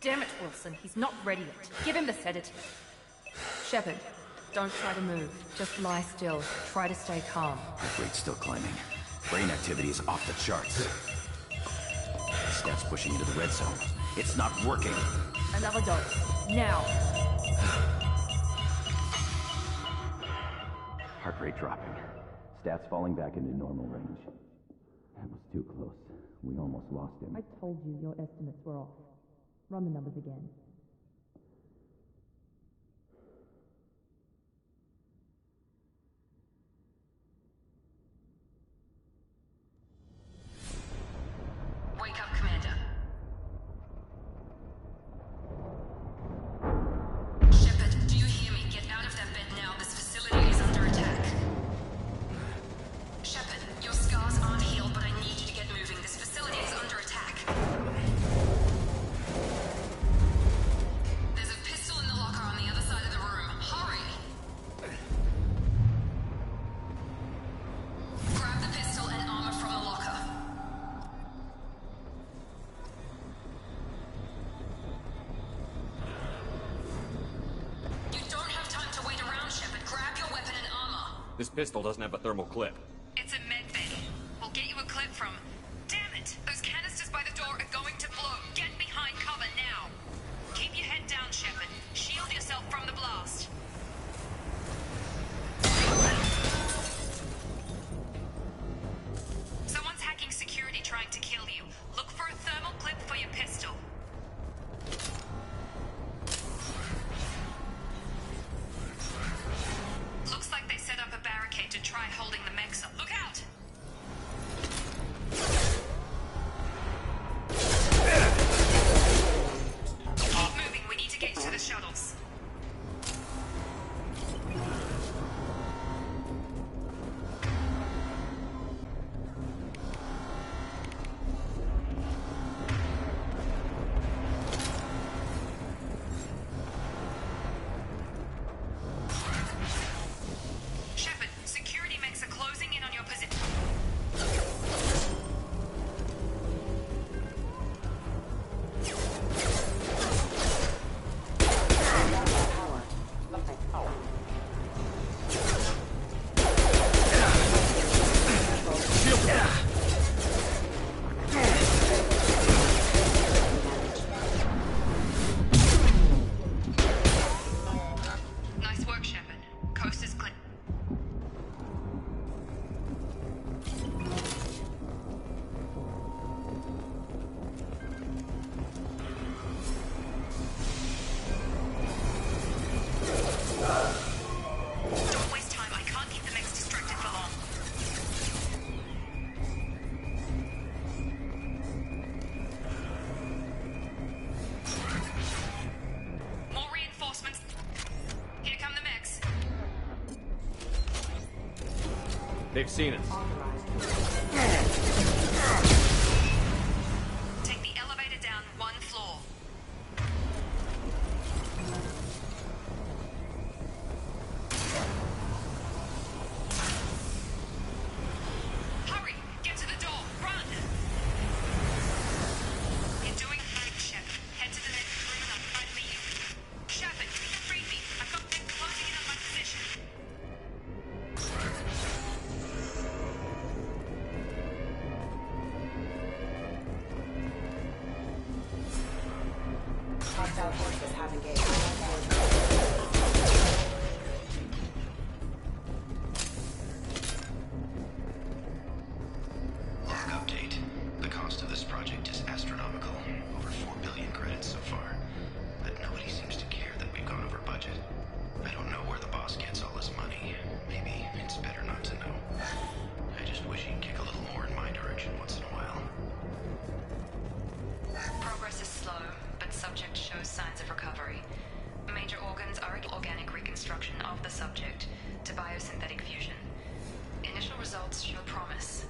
Damn it, Wilson. He's not ready yet. Give him the sedative. Shepard, don't try to move. Just lie still. Try to stay calm. Heart rate's still climbing. Brain activity is off the charts. Stats pushing into the red zone. It's not working. Another dose. Now. Heart rate dropping. Stats falling back into normal range. That was too close. We almost lost him. I told you your estimates were off. Run the numbers again. Wake up, Commander. Shepard, do you hear me? Get out of that bed now. This facility is under attack. Shepard, your scars aren't healed, but I need you to get moving. This facility is under attack. There's a pistol in the locker on the other side of the room. Hurry! Grab the pistol and armor from the locker. You don't have time to wait around, Shepard. Grab your weapon and armor. This pistol doesn't have a thermal clip. It's a medbay. We'll get you a clip from... Damn it! Those canisters by the door are going to blow. Get behind cover now. Keep your head down, Shepard. Shield yourself from the blast. Someone's hacking security trying to kill you. Look for a thermal clip for your pistol. Looks like they set up a barricade to try holding the mechs up. Look out! Keep moving. We need to get to the shuttles. Shepard, security mechs are closing in on your position. Nice work, Shepard. Coast is clear. Don't waste time. I can't keep the mechs distracted for long. More reinforcements. Here come the mechs. They've seen us. Take the elevator down one floor. Hurry! Get to the door! Run! You're doing great, Shepard. Head to the next room and I'll try to meet you. Shepard, read me. I've got them closing in on my position. Hostile forces have engaged. Log update. The cost of this project is astronomical. Over 4 billion credits so far. But nobody seems to care that we've gone over budget. I don't know where the boss gets all this money. Maybe it's better not to know. I just wish he'd kick a little more in my direction once in a while. Progress is slow, but subject shows signs of recovery. Major organs are organic reconstruction of the subject to biosynthetic fusion. Initial results show promise.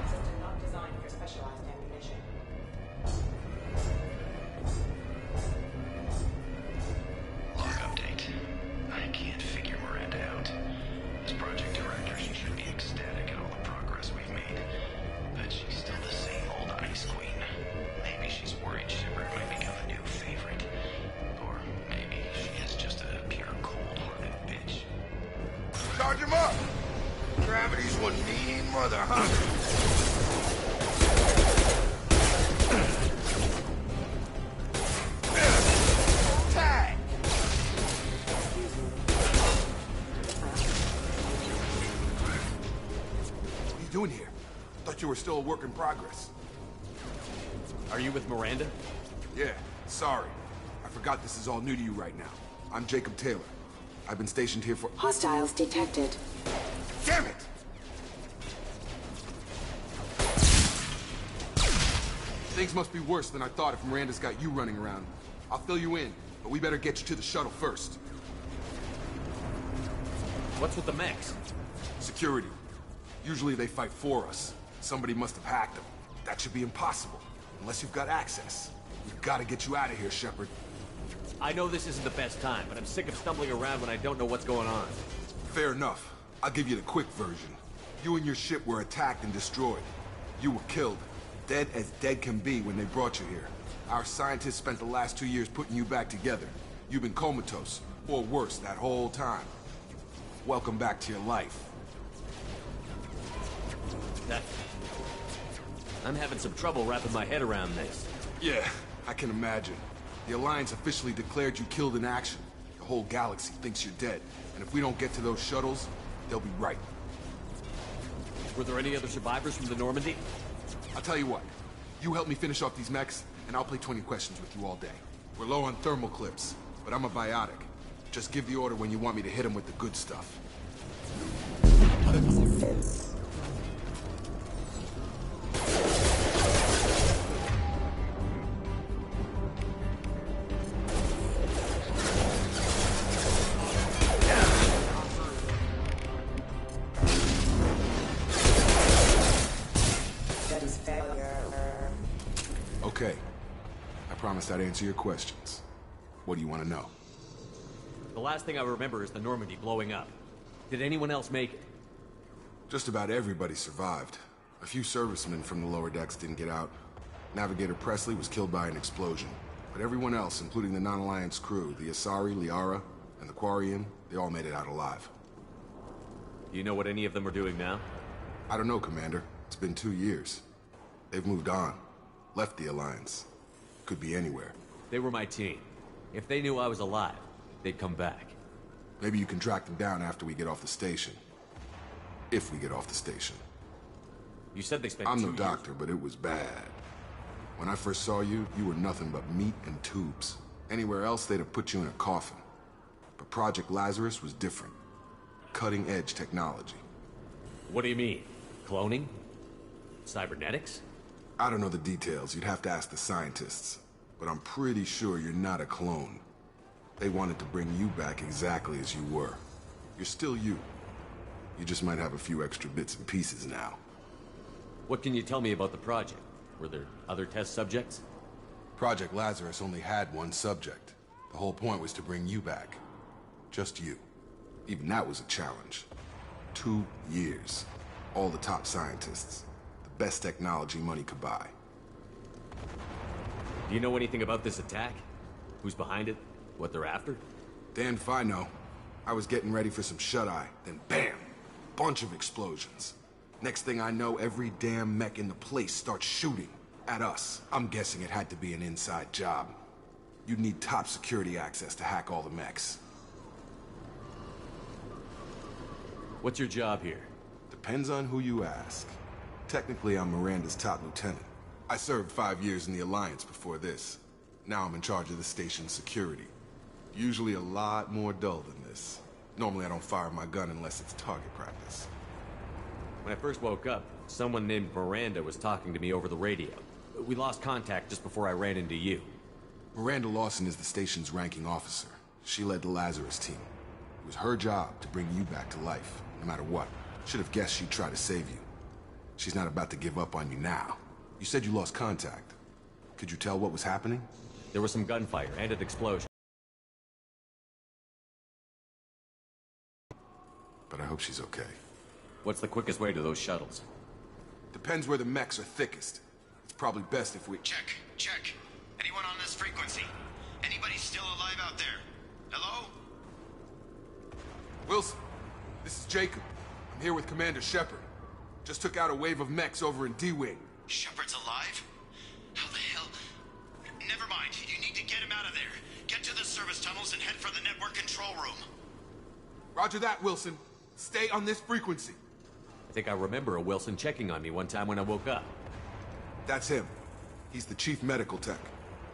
System not designed for specialized ammunition. She's one mean mother, huh? Tag! What are you doing here? Thought you were still a work in progress. Are you with Miranda? Yeah, sorry. I forgot this is all new to you right now. I'm Jacob Taylor. I've been stationed here for— Hostiles detected. Damn it! Things must be worse than I thought if Miranda's got you running around. I'll fill you in, but we better get you to the shuttle first. What's with the mechs? Security. Usually they fight for us. Somebody must have hacked them. That should be impossible, unless you've got access. We've got to get you out of here, Shepard. I know this isn't the best time, but I'm sick of stumbling around when I don't know what's going on. Fair enough. I'll give you the quick version. You and your ship were attacked and destroyed. You were killed. Dead as dead can be when they brought you here. Our scientists spent the last 2 years putting you back together. You've been comatose, or worse, that whole time. Welcome back to your life. I'm having some trouble wrapping my head around this. Yeah, I can imagine. The Alliance officially declared you killed in action. The whole galaxy thinks you're dead. And if we don't get to those shuttles, they'll be right. Were there any other survivors from the Normandy? I'll tell you what. You help me finish off these mechs, and I'll play 20 questions with you all day. We're low on thermal clips, but I'm a biotic. Just give the order when you want me to hit them with the good stuff. Okay. I promised I'd answer your questions. What do you want to know? The last thing I remember is the Normandy blowing up. Did anyone else make it? Just about everybody survived. A few servicemen from the lower decks didn't get out. Navigator Presley was killed by an explosion. But everyone else, including the non-Alliance crew, the Asari, Liara, and the Quarian, they all made it out alive. Do you know what any of them are doing now? I don't know, Commander. It's been 2 years. They've moved on. Left the Alliance. Could be anywhere. They were my team. If they knew I was alive, they'd come back. Maybe you can track them down after we get off the station. If we get off the station. You said they spent I'm 2 no years. doctor, but it was bad. When I first saw you, you were nothing but meat and tubes. Anywhere else, they'd have put you in a coffin. But Project Lazarus was different. Cutting-edge technology. What do you mean? Cloning? Cybernetics? I don't know the details. You'd have to ask the scientists. But I'm pretty sure you're not a clone. They wanted to bring you back exactly as you were. You're still you. You just might have a few extra bits and pieces now. What can you tell me about the project? Were there other test subjects? Project Lazarus only had one subject. The whole point was to bring you back. Just you. Even that was a challenge. 2 years. All the top scientists. The best technology money could buy. Do you know anything about this attack? Who's behind it? What they're after? Damned if I know. I was getting ready for some shut-eye, then bam! Bunch of explosions. Next thing I know, every damn mech in the place starts shooting. At us. I'm guessing it had to be an inside job. You'd need top security access to hack all the mechs. What's your job here? Depends on who you ask. Technically, I'm Miranda's top lieutenant. I served 5 years in the Alliance before this. Now I'm in charge of the station's security. Usually a lot more dull than this. Normally I don't fire my gun unless it's target practice. When I first woke up, someone named Miranda was talking to me over the radio. We lost contact just before I ran into you. Miranda Lawson is the station's ranking officer. She led the Lazarus team. It was her job to bring you back to life, no matter what. Should have guessed she'd try to save you. She's not about to give up on you now. You said you lost contact. Could you tell what was happening? There was some gunfire and an explosion. But I hope she's okay. What's the quickest way to those shuttles? Depends where the mechs are thickest. It's probably best if we— Check, check. Anyone on this frequency? Anybody still alive out there? Hello? Wilson, this is Jacob. I'm here with Commander Shepard. Just took out a wave of mechs over in D-Wing. Shepard's alive? How the hell? Never mind. You need to get him out of there. Get to the service tunnels and head for the network control room. Roger that, Wilson. Stay on this frequency. I think I remember a Wilson checking on me one time when I woke up. That's him. He's the chief medical tech.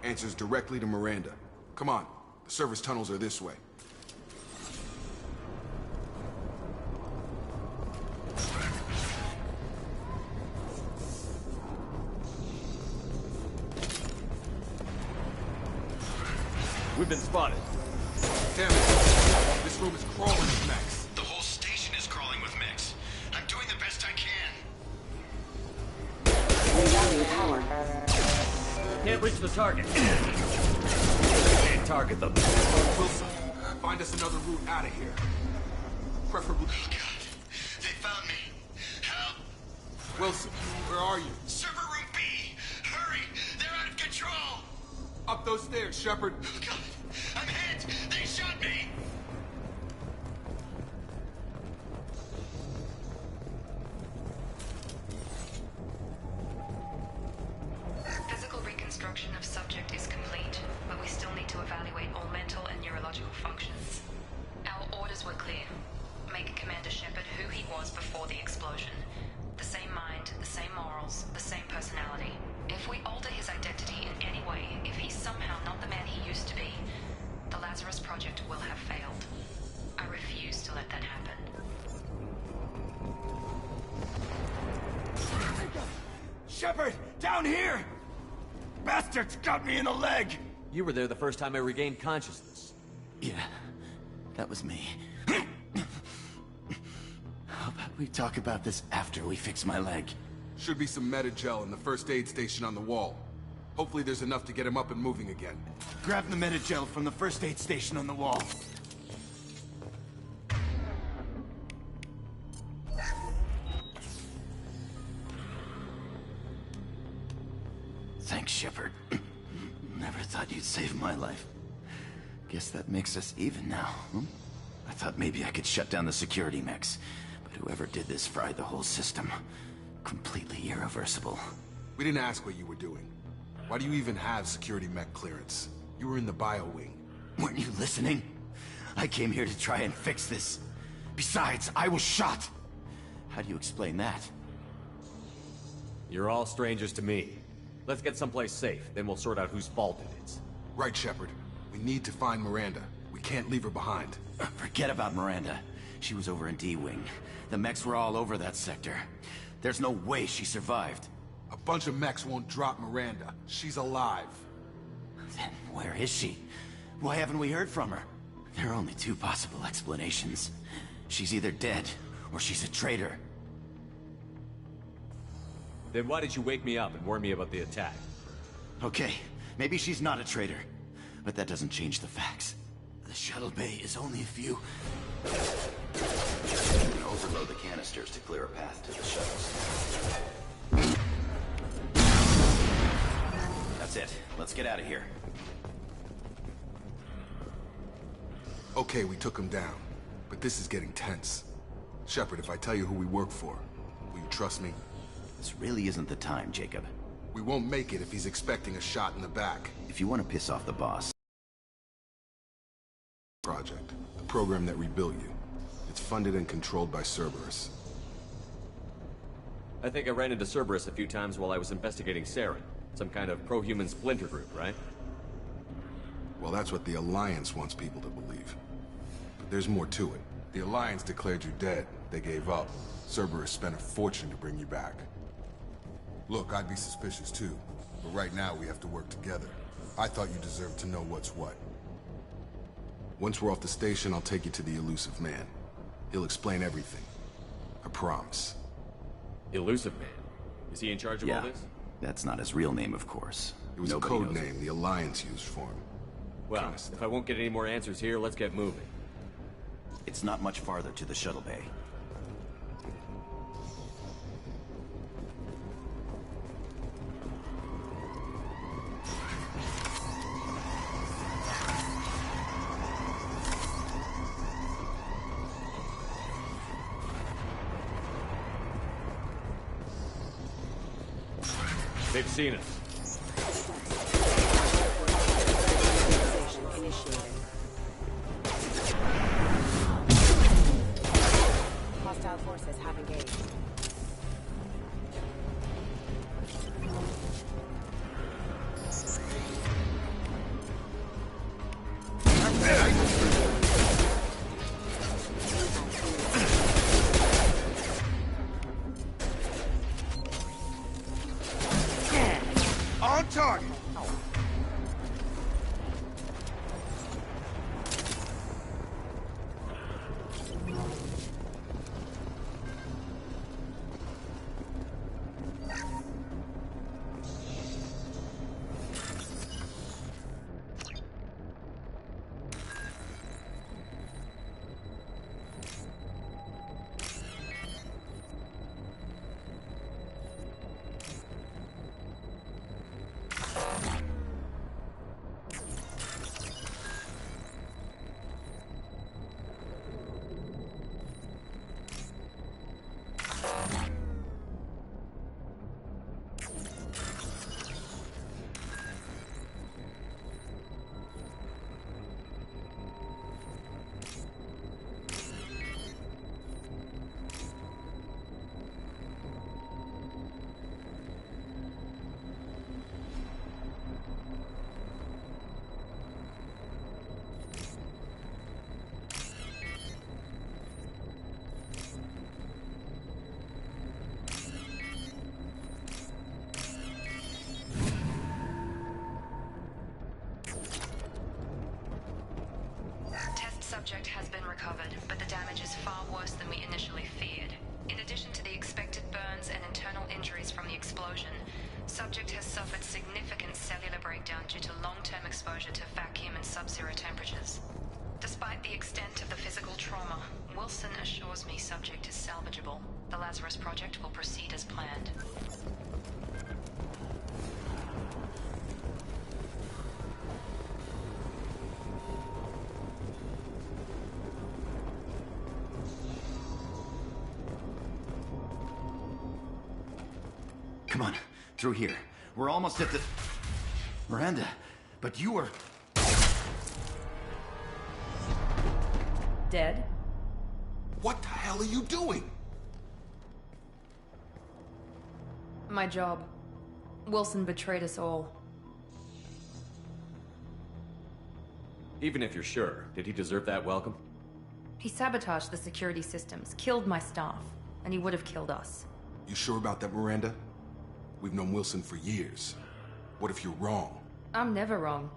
Answers directly to Miranda. Come on. The service tunnels are this way. We've been spotted. Damn it. This room is crawling with mechs. The whole station is crawling with mechs. I'm doing the best I can. Can't reach the target. Can't target them. Wilson, find us another route out of here. Preferably... Oh, God. They found me. Help! Wilson, where are you? Server room B! Hurry! They're out of control! Up those stairs, Shepard. Oh, God! I'm hit! They shot me! Physical reconstruction of subject is complete, but we still need to evaluate all mental and neurological functions. Our orders were clear. Make Commander Shepard who he was before the explosion. The same mind, the same morals, the same personality. If we alter his identity in any way, if he's somehow not the man he used to be, the Lazarus Project will have failed. I refuse to let that happen. Shepard, down here! Bastards got me in the leg! You were there the first time I regained consciousness. Yeah, that was me. How about we talk about this after we fix my leg? Should be some medi-gel in the first aid station on the wall. Hopefully there's enough to get him up and moving again. Grab the medi-gel from the first aid station on the wall. Thanks, Shepard. Never thought you'd save my life. Guess that makes us even now, hmm? I thought maybe I could shut down the security mechs, but whoever did this fried the whole system. Completely irreversible. We didn't ask what you were doing. Why do you even have security mech clearance? You were in the bio wing. Weren't you listening? I came here to try and fix this. Besides, I was shot. How do you explain that? You're all strangers to me. Let's get someplace safe, then we'll sort out whose fault it is. Right, Shepard. We need to find Miranda. We can't leave her behind. Forget about Miranda. She was over in D-Wing. The mechs were all over that sector. There's no way she survived. A bunch of mechs won't drop Miranda. She's alive. Then where is she? Why haven't we heard from her? There are only two possible explanations. She's either dead, or she's a traitor. Then why did you wake me up and warn me about the attack? Okay, maybe she's not a traitor, but that doesn't change the facts. The shuttle bay is only a few... You can overload the canisters to clear a path to the shuttles. That's it. Let's get out of here. Okay, we took him down. But this is getting tense. Shepard, if I tell you who we work for, will you trust me? This really isn't the time, Jacob. We won't make it if he's expecting a shot in the back. If you want to piss off the boss... Project. The program that rebuilt you. It's funded and controlled by Cerberus. I think I ran into Cerberus a few times while I was investigating Saren. Some kind of pro-human splinter group, right? Well, that's what the Alliance wants people to believe. But there's more to it. The Alliance declared you dead. They gave up. Cerberus spent a fortune to bring you back. Look, I'd be suspicious too. But right now, we have to work together. I thought you deserved to know what's what. Once we're off the station, I'll take you to the Elusive Man. He'll explain everything. I promise. Elusive Man? Is he in charge of all this? That's not his real name, of course. It was Nobody a code knows name the Alliance used for him. Well, if I won't get any more answers here, let's get moving. It's not much farther to the shuttle bay. They've seen us. Initiated. Hostile forces have engaged. On target! Subject has been recovered, but the damage is far worse than we initially feared. In addition to the expected burns and internal injuries from the explosion, subject has suffered significant cellular breakdown due to long-term exposure to vacuum and sub-zero temperatures. Despite the extent of the physical trauma, Wilson assures me subject is salvageable. The Lazarus Project will proceed as planned. Come on, through here. We're almost at the... Miranda, but you were... Dead? What the hell are you doing? My job. Wilson betrayed us all. Even if you're sure, did he deserve that welcome? He sabotaged the security systems, killed my staff, and he would have killed us. You sure about that, Miranda? We've known Wilson for years. What if you're wrong? I'm never wrong.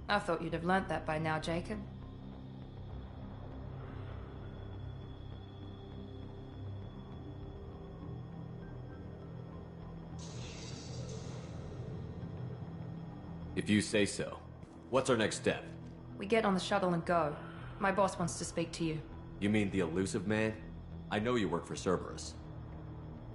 I thought you'd have learnt that by now, Jacob. If you say so. What's our next step? We get on the shuttle and go. My boss wants to speak to you. You mean the elusive man? I know you work for Cerberus.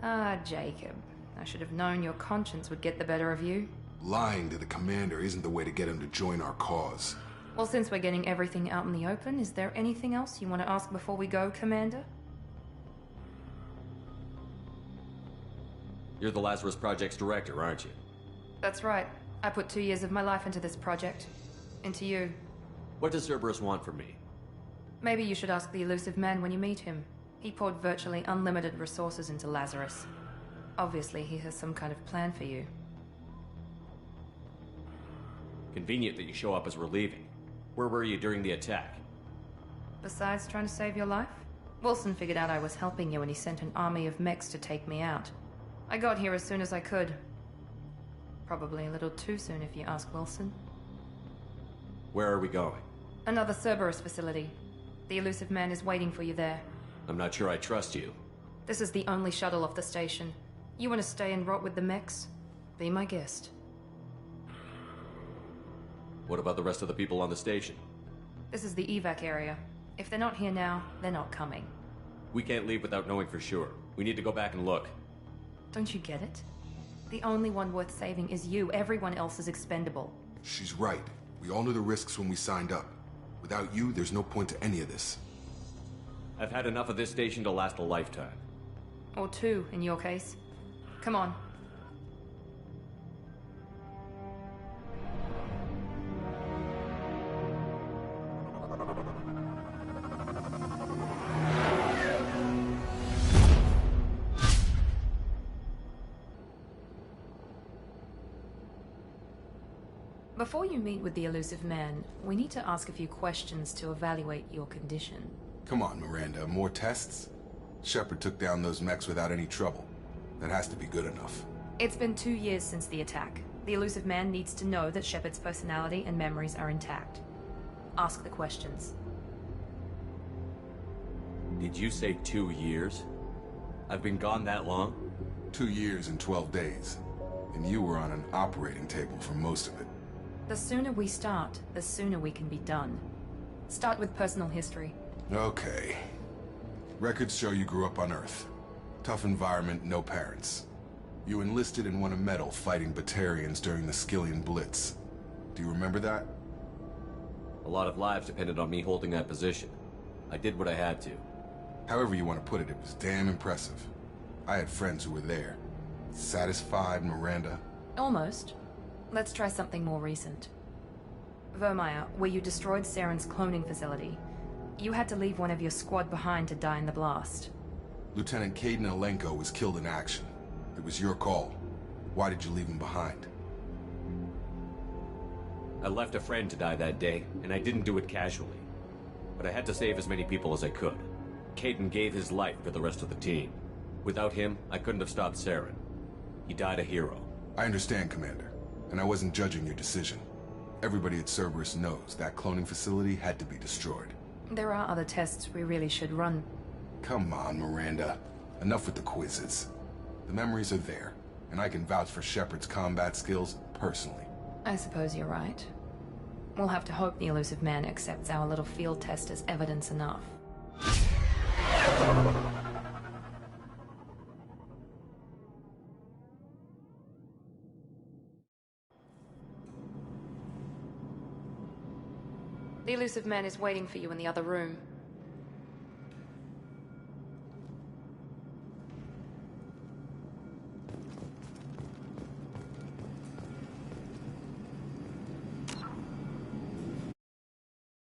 Ah, Jacob. I should have known your conscience would get the better of you. Lying to the commander isn't the way to get him to join our cause. Well, since we're getting everything out in the open, is there anything else you want to ask before we go, Commander? You're the Lazarus Project's director, aren't you? That's right. I put 2 years of my life into this project. Into you. What does Cerberus want from me? Maybe you should ask the elusive man when you meet him. He poured virtually unlimited resources into Lazarus. Obviously, he has some kind of plan for you. Convenient that you show up as we're leaving. Where were you during the attack? Besides trying to save your life, Wilson figured out I was helping you and he sent an army of mechs to take me out. I got here as soon as I could. Probably a little too soon if you ask Wilson. Where are we going? Another Cerberus facility. The elusive man is waiting for you there. I'm not sure I trust you. This is the only shuttle off the station. You want to stay and rot with the mechs? Be my guest. What about the rest of the people on the station? This is the evac area. If they're not here now, they're not coming. We can't leave without knowing for sure. We need to go back and look. Don't you get it? The only one worth saving is you. Everyone else is expendable. She's right. We all knew the risks when we signed up. Without you, there's no point to any of this. I've had enough of this station to last a lifetime. Or 2, in your case. Come on. Before you meet with the elusive man, we need to ask a few questions to evaluate your condition. Come on, Miranda, more tests? Shepard took down those mechs without any trouble. That has to be good enough. It's been 2 years since the attack. The elusive man needs to know that Shepard's personality and memories are intact. Ask the questions. Did you say 2 years? I've been gone that long? 2 years and 12 days. And you were on an operating table for most of it. The sooner we start, the sooner we can be done. Start with personal history. Okay. Records show you grew up on Earth. Tough environment, no parents. You enlisted and won a medal fighting Batarians during the Skillian Blitz. Do you remember that? A lot of lives depended on me holding that position. I did what I had to. However you want to put it, it was damn impressive. I had friends who were there. Satisfied, Miranda? Almost. Let's try something more recent. Vermeer, where you destroyed Saren's cloning facility. You had to leave one of your squad behind to die in the blast. Lieutenant Caden Alenko was killed in action. It was your call. Why did you leave him behind? I left a friend to die that day, and I didn't do it casually. But I had to save as many people as I could. Caden gave his life for the rest of the team. Without him, I couldn't have stopped Saren. He died a hero. I understand, Commander. And I wasn't judging your decision. Everybody at Cerberus knows that cloning facility had to be destroyed. There are other tests we really should run. Come on, Miranda. Enough with the quizzes. The memories are there, and I can vouch for Shepard's combat skills personally. I suppose you're right. We'll have to hope the elusive man accepts our little field test as evidence enough. The elusive man is waiting for you in the other room.